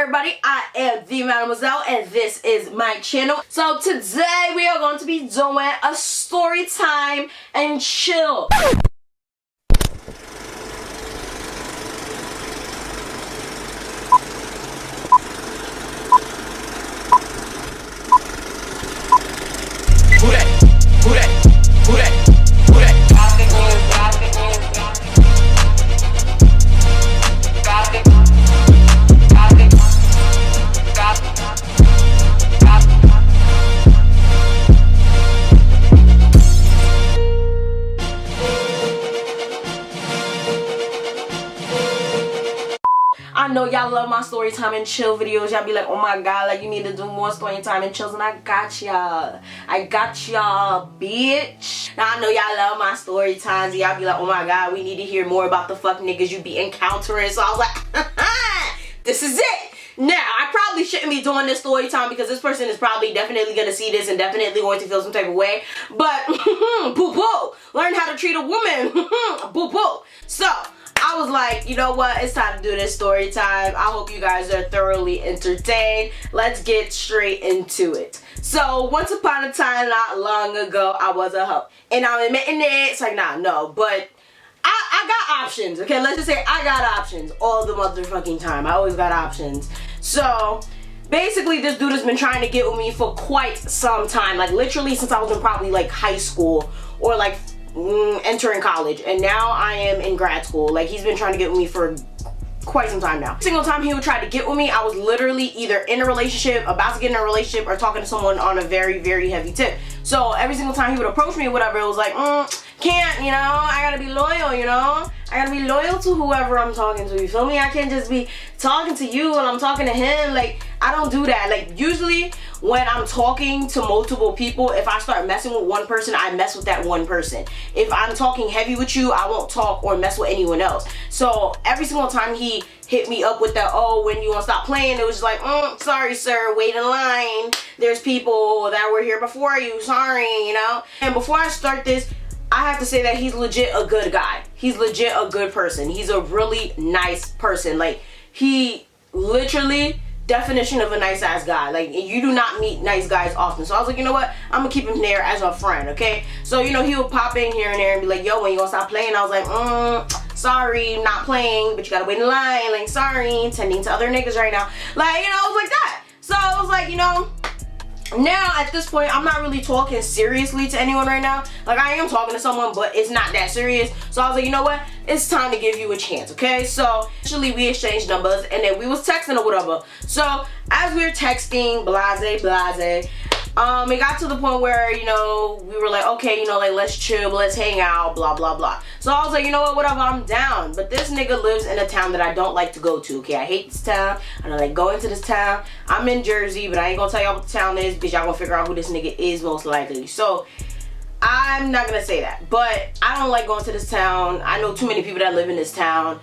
everybody, I am the Mademoiselle and this is my channel. So today we are going to be doing a story time and chill. Who that? Who that? Who that? Who that? I know y'all love my story time and chill videos. Y'all be like, oh my god, like you need to do more story time and chills, and I got y'all. I got y'all, bitch. Now I know y'all love my story times. Y'all be like, oh my god, we need to hear more about the fuck niggas you be encountering. So I was like, this is it. Now, I probably shouldn't be doing this story time because this person is probably definitely going to see this and definitely going to feel some type of way. But, boo-boo, learn how to treat a woman. Boo-boo. So, I was like, you know what, it's time to do this story time. I hope you guys are thoroughly entertained. Let's get straight into it. So, once upon a time, not long ago, I was a hoe. And I'm admitting it. It's like, nah, no, but I got options, okay? Let's just say I got options all the motherfucking time. I always got options. So, basically, this dude has been trying to get with me for quite some time. Like, literally since I was in probably, like, high school or, like, entering college. And now I am in grad school. Like, he's been trying to get with me for quite some time now. Every single time he would try to get with me, I was literally either in a relationship, about to get in a relationship, or talking to someone on a very, very heavy tip. So, every single time he would approach me or whatever, it was like, can't, you know, I gotta be loyal, you know, I gotta be loyal to whoever I'm talking to, you feel me? I can't just be talking to you and I'm talking to him. Like, I don't do that. Like, usually when I'm talking to multiple people, if I start messing with one person, I mess with that one person. If I'm talking heavy with you, I won't talk or mess with anyone else. So every single time he hit me up with that, oh, when you want to stop playing, it was just like, sorry sir, wait in line, there's people that were here before you, sorry, you know. And before I start this, I have to say that he's legit a good guy. He's legit a good person. He's a really nice person. Like, he literally, definition of a nice ass guy. Like, you do not meet nice guys often. So I was like, you know what, I'm gonna keep him there as a friend, okay? So, you know, he would pop in here and there and be like, yo, when you gonna stop playing? I was like, sorry, not playing, but you gotta wait in line. Like, sorry, tending to other niggas right now. Like, you know, it was like that. So I was like, you know, now at this point I'm not really talking seriously to anyone right now. Like, I am talking to someone, but it's not that serious. So I was like, you know what, it's time to give you a chance, okay? So actually we exchanged numbers and then we was texting or whatever. So as we were texting, blase blase, it got to the point where, you know, we were like, okay, you know, like, let's chill, let's hang out, blah blah blah. So I was like, you know what, whatever, I'm down. But this nigga lives in a town that I don't like to go to, okay? I hate this town. I don't like going to this town. I'm in Jersey, but I ain't gonna tell y'all what the town is because y'all gonna figure out who this nigga is most likely. So I'm not gonna say that, but I don't like going to this town. I know too many people that live in this town,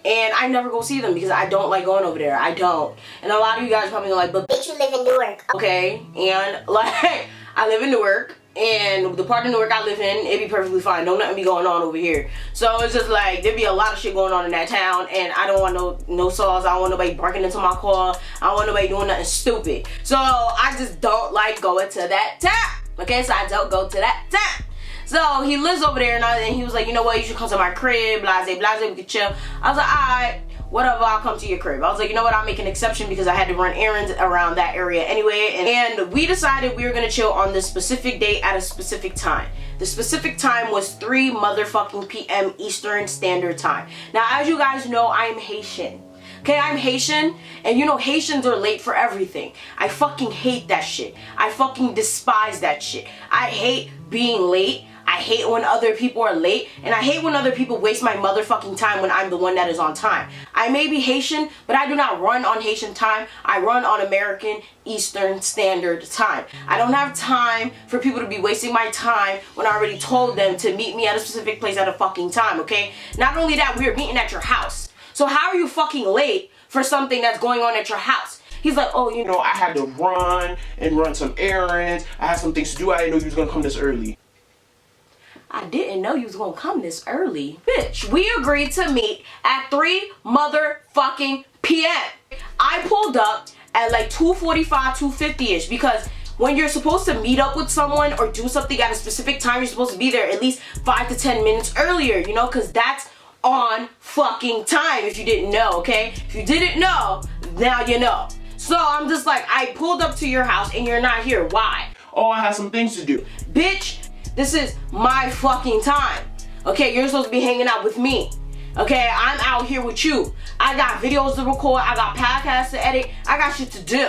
and I never go see them because I don't like going over there. I don't. And a lot of you guys probably are like, but bitch, you live in Newark. Okay, and like, I live in Newark, and the part of Newark I live in, it'd be perfectly fine. Don't nothing be going on over here. So it's just like, there'd be a lot of shit going on in that town, and I don't want no saws. I don't want nobody barking into my car. I don't want nobody doing nothing stupid. So I just don't like going to that town. Okay, so I don't go to that town. So he lives over there, and he was like, you know what, you should come to my crib, blase blase, we could chill. I was like, alright, whatever, I'll come to your crib. I was like, you know what, I'll make an exception because I had to run errands around that area anyway. And we decided we were gonna chill on this specific date at a specific time. The specific time was 3 motherfucking p.m. Eastern Standard Time. Now, as you guys know, I am Haitian. Okay, I'm Haitian, and you know Haitians are late for everything. I fucking hate that shit. I fucking despise that shit. I hate being late. I hate when other people are late, and I hate when other people waste my motherfucking time when I'm the one that is on time. I may be Haitian, but I do not run on Haitian time. I run on American Eastern Standard Time. I don't have time for people to be wasting my time when I already told them to meet me at a specific place at a fucking time, okay? Not only that, we are meeting at your house. So how are you fucking late for something that's going on at your house? He's like, oh, you know, I had to run some errands. I had some things to do. I didn't know you was gonna come this early. I didn't know you was gonna come this early. Bitch, we agreed to meet at 3 motherfucking p.m. I pulled up at like 2:45, 2:50ish because when you're supposed to meet up with someone or do something at a specific time, you're supposed to be there at least 5 to 10 minutes earlier, you know, because that's on fucking time if you didn't know, okay? If you didn't know, now you know. So I'm just like, I pulled up to your house and you're not here. Why? Oh, I have some things to do. Bitch, this is my fucking time. Okay, you're supposed to be hanging out with me. Okay, I'm out here with you. I got videos to record, I got podcasts to edit, I got shit to do.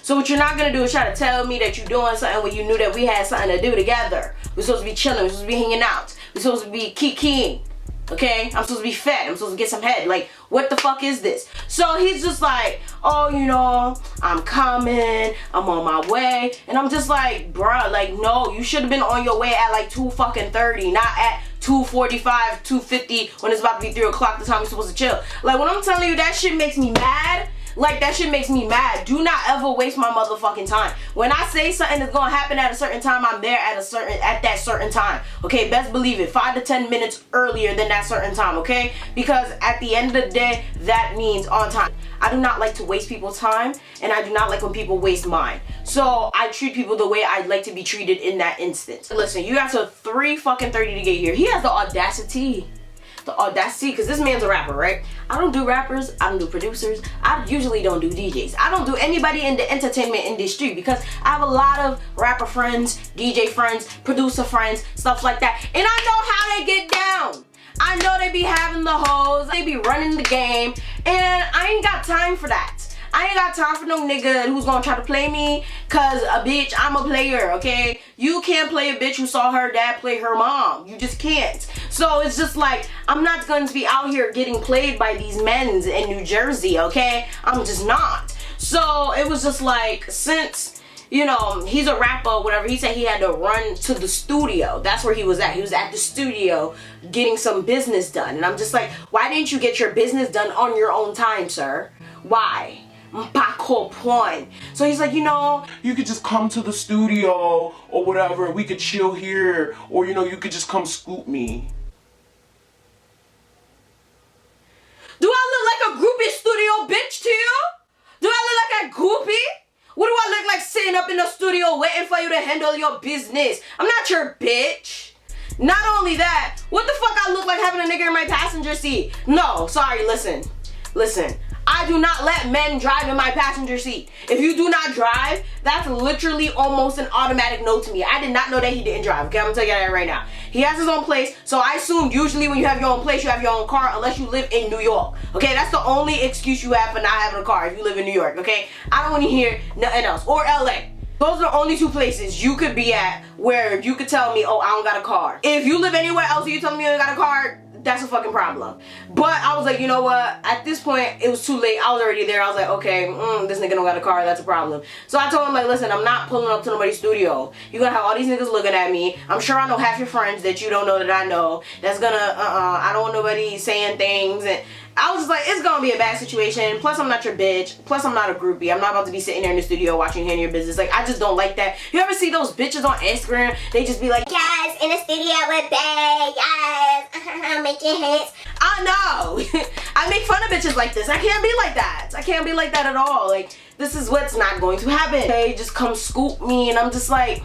So what you're not gonna do is try to tell me that you're doing something when you knew that we had something to do together. We're supposed to be chilling, we're supposed to be hanging out, we're supposed to be kikiing. Okay, I'm supposed to be fed, I'm supposed to get some head. Like, what the fuck is this? So he's just like, oh, you know, I'm coming, I'm on my way. And I'm just like, bruh, like, no, you should have been on your way at like 2:30, not at 2:45, 2:50 when it's about to be 3 o'clock, the time you're supposed to chill. Like, when I'm telling you, that shit makes me mad. Like, that shit makes me mad. Do not ever waste my motherfucking time. When I say something is gonna happen at a certain time, I'm there at that certain time. Okay, best believe it. 5 to 10 minutes earlier than that certain time, okay? Because at the end of the day, that means on time. I do not like to waste people's time, and I do not like when people waste mine. So I treat people the way I'd like to be treated in that instance. Listen, you got till 3:30 to get here. He has the audacity, because this man's a rapper, right? I don't do rappers, I don't do producers, I usually don't do DJs. I don't do anybody in the entertainment industry because I have a lot of rapper friends, DJ friends, producer friends, stuff like that. And I know how they get down. I know they be having the hoes, they be running the game, and I ain't got time for that. I ain't got time for no nigga who's gonna try to play me, cause a bitch, I'm a player, okay? You can't play a bitch who saw her dad play her mom. You just can't. So it's just like, I'm not going to be out here getting played by these men's in New Jersey, okay? I'm just not. So it was just like, since, you know, he's a rapper or whatever, he said he had to run to the studio. That's where he was at. He was at the studio getting some business done. And I'm just like, why didn't you get your business done on your own time, sir? Why? So he's like, you know, You could just come to the studio or whatever, we could chill here, or you know, you could just come scoop me. do I look like a groupie studio bitch to you? Do I look like a groupie? What do I look like sitting up in the studio waiting for you to handle your business? I'm not your bitch. Not only that, what the fuck I look like having a nigga in my passenger seat? No, sorry, listen. I do not let men drive in my passenger seat. If you do not drive, that's literally almost an automatic no to me. I did not know that he didn't drive, okay? I'm gonna tell you that right now. He has his own place, so I assume usually when you have your own place, you have your own car, unless you live in New York, okay? That's the only excuse you have for not having a car if you live in New York, okay? I don't want to hear nothing else. Or LA. Those are the only two places you could be at where you could tell me, oh, I don't got a car. If you live anywhere else and you telling me you ain't got a car, that's a fucking problem. But I was like, you know what? At this point, it was too late. I was already there. I was like, okay, this nigga don't got a car. That's a problem. So I told him, like, listen, I'm not pulling up to nobody's studio. You're gonna have all these niggas looking at me. I'm sure I know half your friends that you don't know that I know. That's gonna, I don't want nobody saying things. And I was just like, it's gonna be a bad situation. Plus, I'm not your bitch. Plus, I'm not a groupie. I'm not about to be sitting there in the studio watching you handle your business. Like, I just don't like that. You ever see those bitches on Instagram? They just be like, yes, in the studio with Bae, yes, making hits. I know. I make fun of bitches like this. I can't be like that. I can't be like that at all. Like, this is what's not going to happen. They just come scoop me, and I'm just like,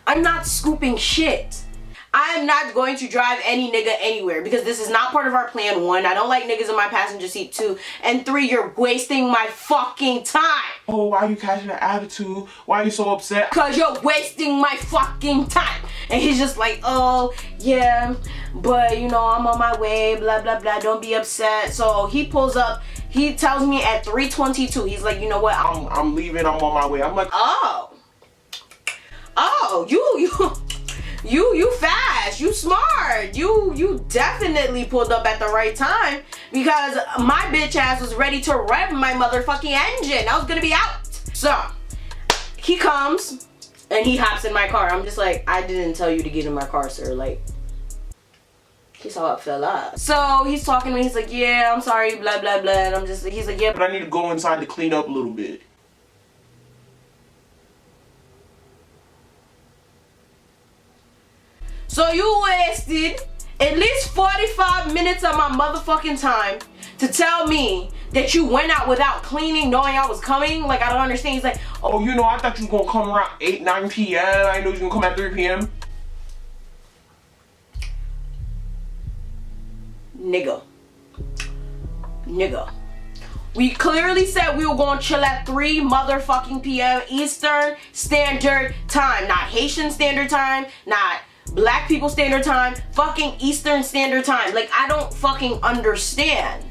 I'm not scooping shit. I am not going to drive any nigga anywhere because this is not part of our plan. 1, I don't like niggas in my passenger seat. 2, and 3, you're wasting my fucking time. Oh, why are you catching an attitude? Why are you so upset? Cause you're wasting my fucking time. And he's just like, oh, yeah, but you know, I'm on my way, blah, blah, blah, don't be upset. So he pulls up, he tells me at 3:22, he's like, you know what? I'm leaving, I'm on my way. I'm like, oh, you fast, you smart, you definitely pulled up at the right time because my bitch ass was ready to rev my motherfucking engine. I was gonna be out. So he comes and he hops in my car. I'm just like, I didn't tell you to get in my car, sir. Like, he saw it fell up. So he's talking to me, he's like, yeah, I'm sorry, blah, blah, blah. And I'm just like, he's like, yeah, but I need to go inside to clean up a little bit. So you wasted at least 45 minutes of my motherfucking time to tell me that you went out without cleaning, knowing I was coming. Like, I don't understand. He's like, oh, you know, I thought you was gonna come around 8, 9 p.m. I didn't know you was gonna come at 3 p.m. Nigga. We clearly said we were gonna chill at 3 motherfucking p.m. Eastern Standard Time. Not Haitian Standard Time, not Black people standard time, fucking Eastern Standard Time. Like, I don't fucking understand.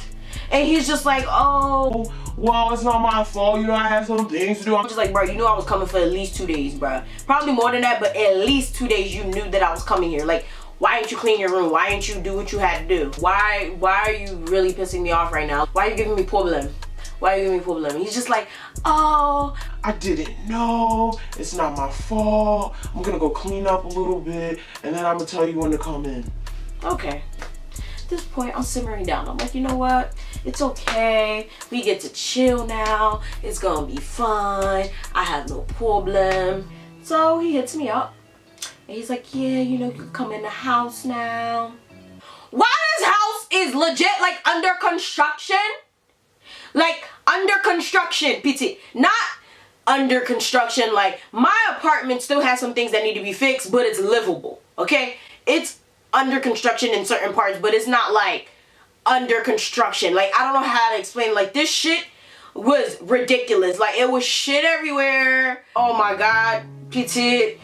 And he's just like, oh, well, it's not my fault. You know, I had some things to do. I'm just like, bro, you knew I was coming for at least 2 days, bro. Probably more than that, but at least 2 days you knew that I was coming here. Like, why didn't you clean your room? Why didn't you do what you had to do? Why are you really pissing me off right now? Why are you giving me problem? Why are you giving me problem? He's just like, oh, I didn't know. It's not my fault. I'm gonna go clean up a little bit, and then I'm gonna tell you when to come in. Okay. At this point, I'm simmering down. I'm like, you know what? It's okay. We get to chill now. It's gonna be fine. I have no problem. So he hits me up. And he's like, yeah, you know, you can come in the house now. Why this house is legit, like, under construction? Like, under construction, PT. Not under construction, like, my apartment still has some things that need to be fixed, but it's livable, okay? It's under construction in certain parts, but it's not, like, under construction. Like, I don't know how to explain. Like, this shit was ridiculous. Like, it was shit everywhere. Oh, my God, PT.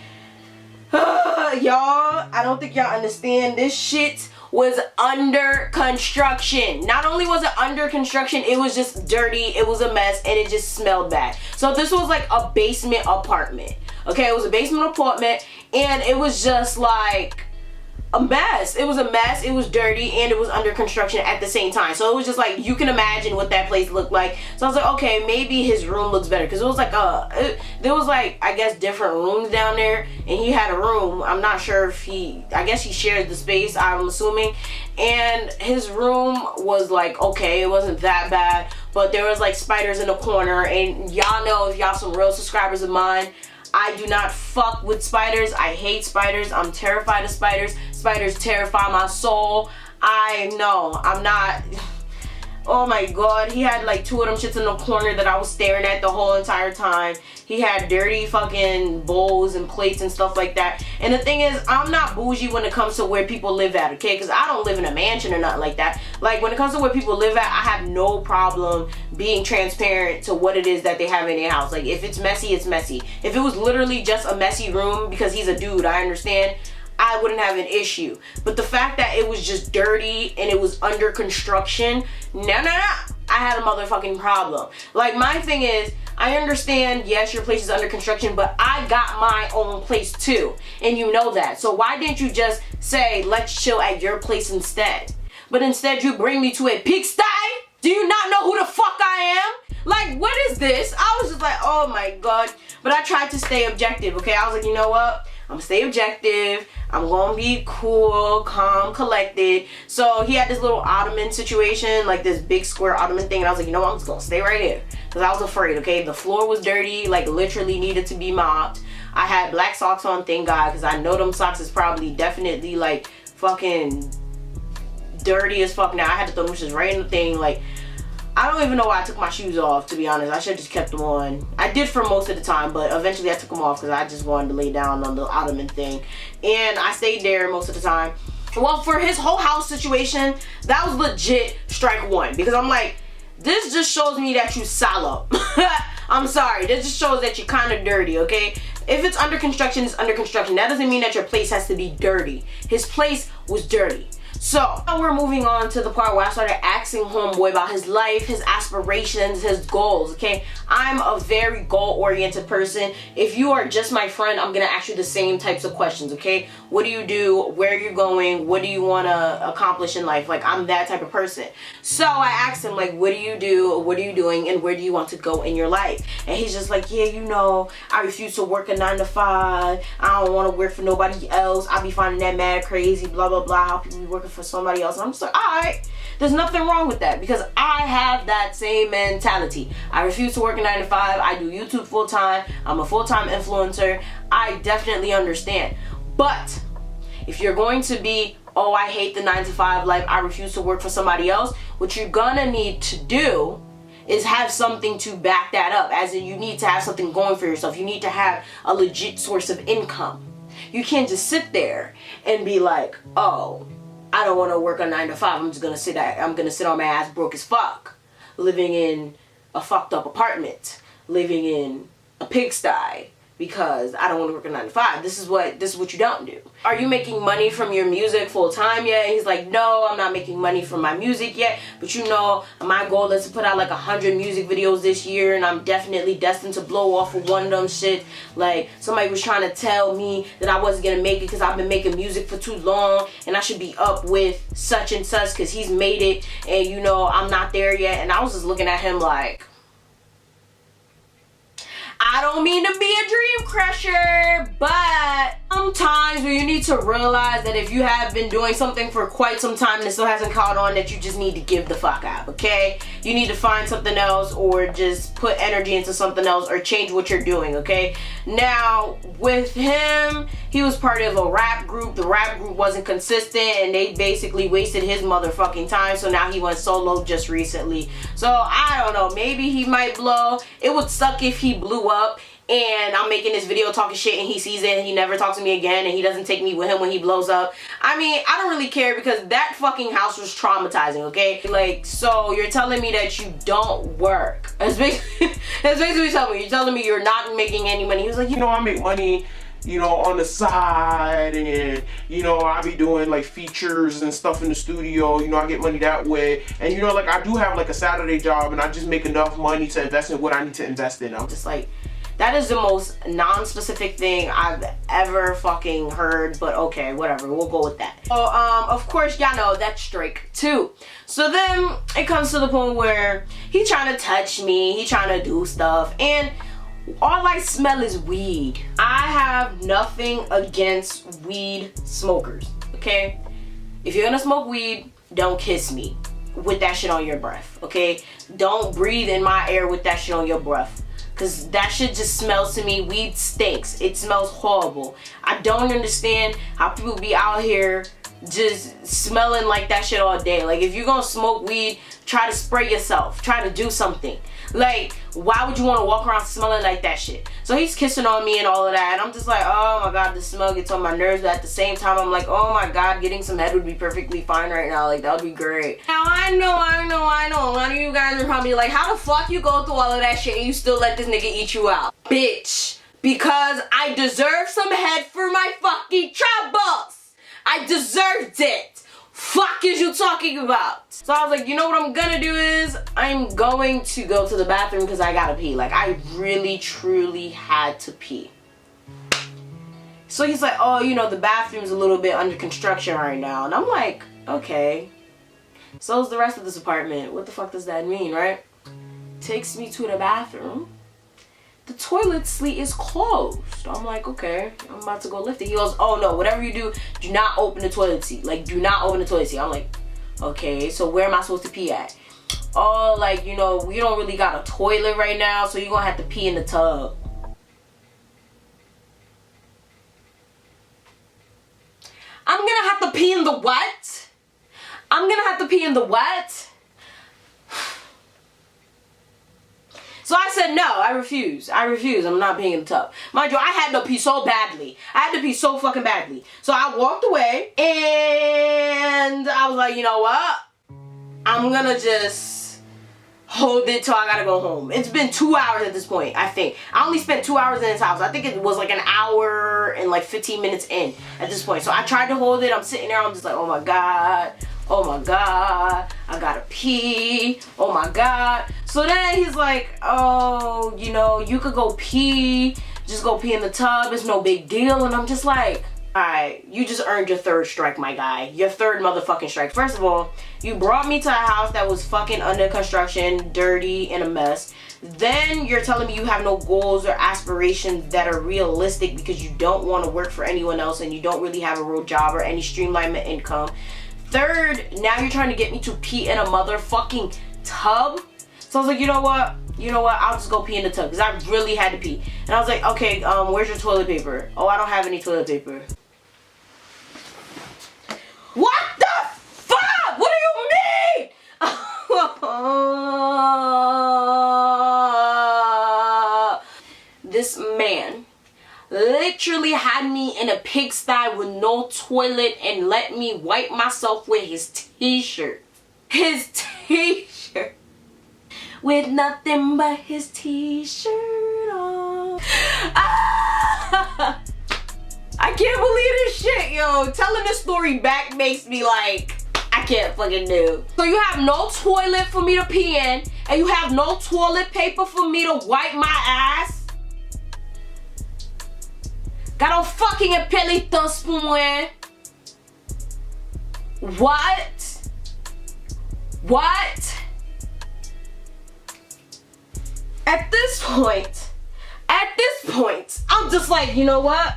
Y'all, I don't think y'all understand. This shit was under construction. Not only was it under construction, it was just dirty, it was a mess, and it just smelled bad. So this was like a basement apartment. Okay, it was a basement apartment, and it was just like a mess. It was a mess, it was dirty, and it was under construction at the same time. So it was just like, you can imagine what that place looked like. So I was like, okay, maybe his room looks better, because it was like there was like, I guess, different rooms down there, and he had a room. I'm not sure if I guess he shared the space, I'm assuming, and his room was like, okay, it wasn't that bad, but there was like spiders in the corner, and y'all know, if y'all some real subscribers of mine, I do not fuck with spiders. I hate spiders. I'm terrified of spiders. Spiders terrify my soul. I know. I'm not. Oh my God. He had like 2 of them shits in the corner that I was staring at the whole entire time. He had dirty fucking bowls and plates and stuff like that. And the thing is, I'm not bougie when it comes to where people live at, okay? Because I don't live in a mansion or nothing like that. Like, when it comes to where people live at, I have no problem being transparent to what it is that they have in their house. Like, if it's messy, it's messy. If it was literally just a messy room because he's a dude, I understand, I wouldn't have an issue. But the fact that it was just dirty and it was under construction, no. I had a motherfucking problem. Like, my thing is, I understand, yes, your place is under construction, but I got my own place too, and you know that. So why didn't you just say, let's chill at your place instead? But instead you bring me to a pigsty? Do you not know who the fuck I am? Like, what is this? I was just like, oh my God. But I tried to stay objective, okay? I was like, you know what? I'm gonna stay objective. I'm gonna be cool, calm, collected. So he had this little ottoman situation, like this big square ottoman thing, and I was like, you know what? I'm just gonna stay right here. Because I was afraid, okay? The floor was dirty, like literally needed to be mopped. I had black socks on, thank God, because I know them socks is probably definitely like fucking dirty as fuck now. I had to throw them shits right in the thing. Like, I don't even know why I took my shoes off, to be honest. I should have just kept them on. I did for most of the time, but eventually I took them off because I just wanted to lay down on the ottoman thing. And I stayed there most of the time. Well, for his whole house situation, that was legit strike one. Because I'm like, this just shows me that you salo. I'm sorry. This just shows that you're kind of dirty, okay? If it's under construction, it's under construction. That doesn't mean that your place has to be dirty. His place was dirty. So now we're moving on to the part where I started asking homeboy about his life, his aspirations, his goals, okay? I'm a very goal-oriented person. If you are just my friend, I'm gonna ask you the same types of questions, okay? What do you do? Where are you going? What do you wanna accomplish in life? Like, I'm that type of person. So I asked him, like, what do you do? What are you doing? And where do you want to go in your life? And he's just like, yeah, you know, I refuse to work a 9 to 5. I don't wanna work for nobody else. I be finding that mad crazy, blah, blah, blah, how people be working for somebody else. I'm just like, alright, there's nothing wrong with that because I have that same mentality. I refuse to work a 9 to 5. I do YouTube full time. I'm a full-time influencer. I definitely understand. But If you're going to be, oh, I hate the 9-to-5 life, I refuse to work for somebody else, what you're gonna need to do is have something to back that up. As in, you need to have something going for yourself. You need to have a legit source of income. You can't just sit there and be like, oh, I don't want to work a 9-to-5. I'm just gonna sit on my ass broke as fuck, living in a fucked up apartment, living in a pigsty, because I don't want to work a 9-to-5. This is what you don't do. Are you making money from your music full time yet? He's like, no, I'm not making money from my music yet, but you know, my goal is to put out like 100 music videos this year, and I'm definitely destined to blow off with one of them shit. Like, somebody was trying to tell me that I wasn't gonna make it because I've been making music for too long, and I should be up with such and such because he's made it, and you know, I'm not there yet. And I was just looking at him like, I don't mean to be a dream crusher, but sometimes when you need to realize that if you have been doing something for quite some time and it still hasn't caught on, that you just need to give the fuck up, okay? You need to find something else, or just put energy into something else, or change what you're doing, okay? Now, with him, he was part of a rap group. The rap group wasn't consistent, and they basically wasted his motherfucking time, so now he went solo just recently. So, I don't know, maybe he might blow. It would suck if he blew up and I'm making this video talking shit and he sees it and he never talks to me again and he doesn't take me with him when he blows up. I mean, I don't really care because that fucking house was traumatizing, okay? Like, so you're telling me that you don't work. That's basically what you're telling me. You're telling me you're not making any money. He was like, You know, I make money, you know, on the side, and you know, I be doing like features and stuff in the studio. You know, I get money that way, and you know, like I do have like a Saturday job, and I just make enough money to invest in what I need to invest in. I'm just like, that is the most non-specific thing I've ever fucking heard, but okay, whatever, we'll go with that. So, of course, y'all know that's Drake too. So then it comes to the point where he trying to touch me, he trying to do stuff, and all I smell is weed. I have nothing against weed smokers, okay? If you're gonna smoke weed, don't kiss me with that shit on your breath, okay? Don't breathe in my air with that shit on your breath. Cause that shit just smells to me. Weed stinks. It smells horrible. I don't understand how people be out here just smelling like that shit all day. Like, if you're gonna smoke weed, try to spray yourself. Try to do something. Like, why would you want to walk around smelling like that shit? So he's kissing on me and all of that, and I'm just like, oh my god, the smell gets on my nerves. But at the same time, I'm like, oh my god, getting some head would be perfectly fine right now. Like, that would be great. Now, I know. A lot of you guys are probably like, how the fuck you go through all of that shit and you still let this nigga eat you out? Bitch, because I deserve some head for my fucking troubles. I deserved it. Fuck is you talking about? So I was like, you know what I'm gonna do is I'm going to go to the bathroom because I gotta pee. Like, I really truly had to pee. So he's like, oh, you know, the bathroom's a little bit under construction right now. And I'm like, okay. So's the rest of this apartment. What the fuck does that mean, right? Takes me to the bathroom. The toilet seat is closed. I'm like, okay, I'm about to go lift it. He goes, oh no, whatever you do not open the toilet seat. Like, do not open the toilet seat. I'm like, okay, so where am I supposed to pee at? Oh, like, you know, we don't really got a toilet right now, so you're gonna have to pee in the tub. I'm gonna have to pee in the what? I'm gonna have to pee in the what? So I said, no, I refuse. I'm not peeing in the tub. Mind you, I had to pee so badly. I had to pee so fucking badly. So I walked away and I was like, you know what? I'm gonna just hold it till I gotta go home. It's been 2 hours at this point, I think. I only spent 2 hours in his house. I think it was like an hour and like 15 minutes in at this point. So I tried to hold it. I'm sitting there. I'm just like, oh my God. Oh my God, I gotta pee. Oh my God. So then he's like, oh, you know, you could go pee. Just go pee in the tub. It's no big deal. And I'm just like, alright, you just earned your third strike, my guy. Your third motherfucking strike. First of all, you brought me to a house that was fucking under construction, dirty, and a mess. Then you're telling me you have no goals or aspirations that are realistic because you don't want to work for anyone else and you don't really have a real job or any streamlined income. Third, now you're trying to get me to pee in a motherfucking tub. So I was like, you know what? I'll just go pee in the tub because I really had to pee. And I was like, okay, where's your toilet paper? Oh, I don't have any toilet paper. a pigsty with no toilet and let me wipe myself with his t-shirt. His t-shirt. With nothing but his t-shirt on. Ah! I can't believe this shit, yo. Telling this story back makes me like, I can't fucking do. So you have no toilet for me to pee in, and you have no toilet paper for me to wipe my ass? Got fucking pelitos for me. What? What? At this point, I'm just like, you know what?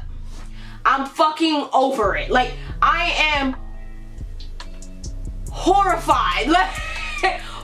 I'm fucking over it. Like, I am horrified. Like,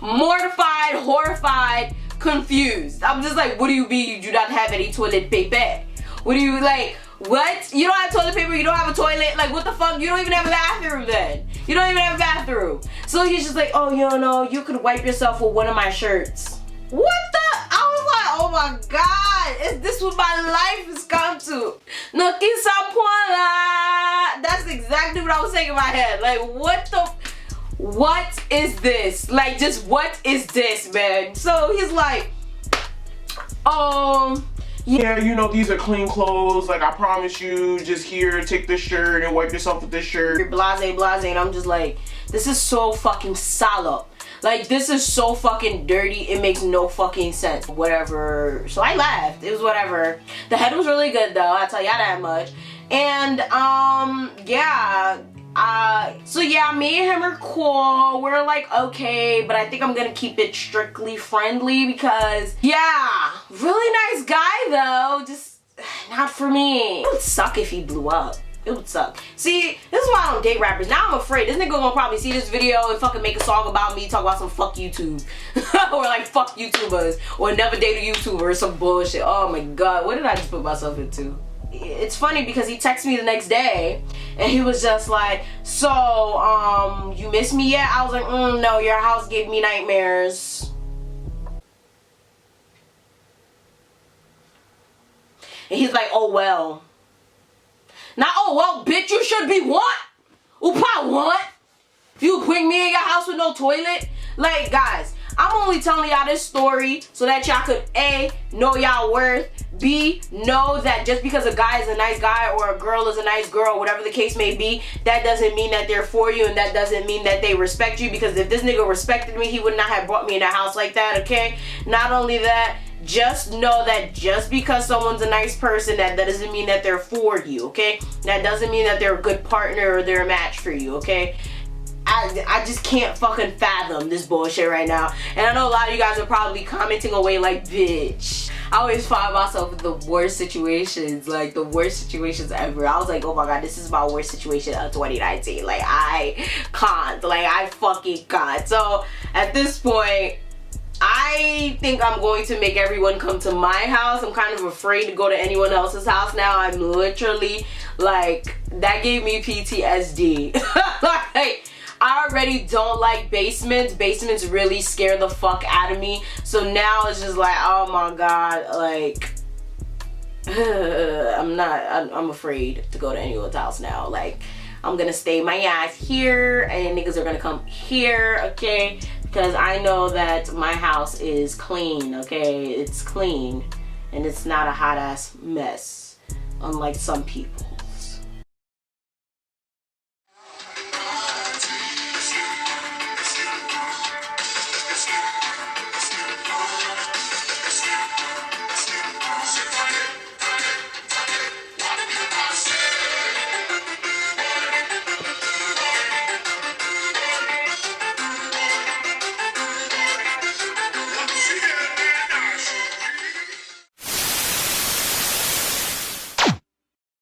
mortified, horrified, confused. I'm just like, what do you mean you do not have any toilet paper? What do you, like, what? You don't have toilet paper, you don't have a toilet? Like, what the fuck? You don't even have a bathroom then. You don't even have a bathroom. So he's just like, oh, you know, you could wipe yourself with one of my shirts. What the? I was like, oh my God, is this what my life has come to? No quisa pola. That's exactly what I was saying in my head. Like, what is this? Like, just what is this, man? So he's like, yeah, you know, these are clean clothes. Like, I promise you, just here, take this shirt and wipe yourself with this shirt. Blase, blase, and I'm just like, this is so fucking salo. Like, this is so fucking dirty, it makes no fucking sense. Whatever. So I laughed. It was whatever. The head was really good though, I'll tell y'all that much. And yeah. So yeah, me and him are cool. We're like okay, but I think I'm gonna keep it strictly friendly because yeah, really nice guy though, just not for me. It would suck if he blew up. It would suck. See, this is why I don't date rappers. Now I'm afraid this nigga gonna probably see this video and fucking make a song about me, talk about some fuck YouTube. Or like fuck YouTubers. Or never date a YouTuber or some bullshit. Oh my God, what did I just put myself into? It's funny because he texted me the next day and he was just like, so, you miss me yet? I was like, no, your house gave me nightmares. And he's like, oh well. Now, oh well, bitch, you should be what? Opa, what? You bring me in your house with no toilet? Like, guys, I'm only telling y'all this story so that y'all could A, know y'all worth, B, know that just because a guy is a nice guy or a girl is a nice girl, whatever the case may be, that doesn't mean that they're for you and that doesn't mean that they respect you, because if this nigga respected me, he would not have brought me in a house like that, okay? Not only that, just know that just because someone's a nice person, that doesn't mean that they're for you, okay? That doesn't mean that they're a good partner or they're a match for you, okay? I just can't fucking fathom this bullshit right now. And I know a lot of you guys are probably commenting away like, bitch. I always find myself in the worst situations, like the worst situations ever. I was like, oh my God, this is my worst situation of 2019. Like, I can't. Like, I fucking can't. So, at this point, I think I'm going to make everyone come to my house. I'm kind of afraid to go to anyone else's house now. I'm literally, like, that gave me PTSD. Like, I already don't like basements. Basements really scare the fuck out of me. So now it's just like, oh my God, like, I'm afraid to go to anyone's house now. Like, I'm gonna stay my ass here and niggas are gonna come here, okay? Because I know that my house is clean, okay? It's clean and it's not a hot ass mess, unlike some people.